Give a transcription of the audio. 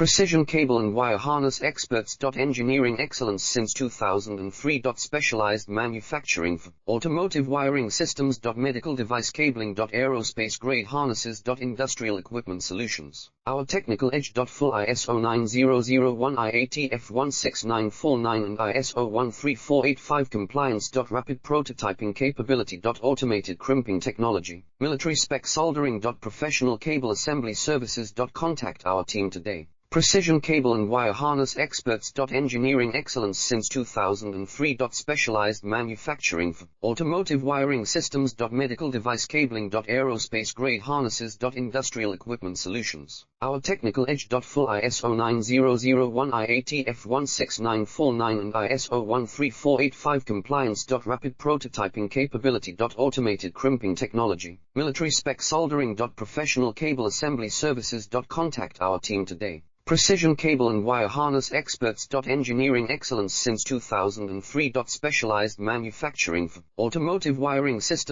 Precision cable and wire harness experts. Engineering excellence since 2003. Specialized manufacturing for automotive wiring systems. Medical device cabling. Aerospace grade harnesses. Industrial equipment solutions. Our technical edge. Full ISO 9001 IATF 16949 and ISO 13485 compliance. Rapid prototyping capability. Automated crimping technology. Military spec soldering. Professional cable assembly services. Contact our team today. Precision cable and wire harness experts. Engineering excellence since 2003. Specialized manufacturing for automotive wiring systems. Medical device cabling. Aerospace grade harnesses. Industrial equipment solutions. Our technical edge. Full ISO 9001 IATF 16949 and ISO 13485 compliance. Rapid prototyping capability. Automated crimping technology. Military spec soldering. Professional cable assembly services. Contact our team today. Precision cable and wire harness experts. Engineering excellence since 2003. Specialized manufacturing for automotive wiring systems.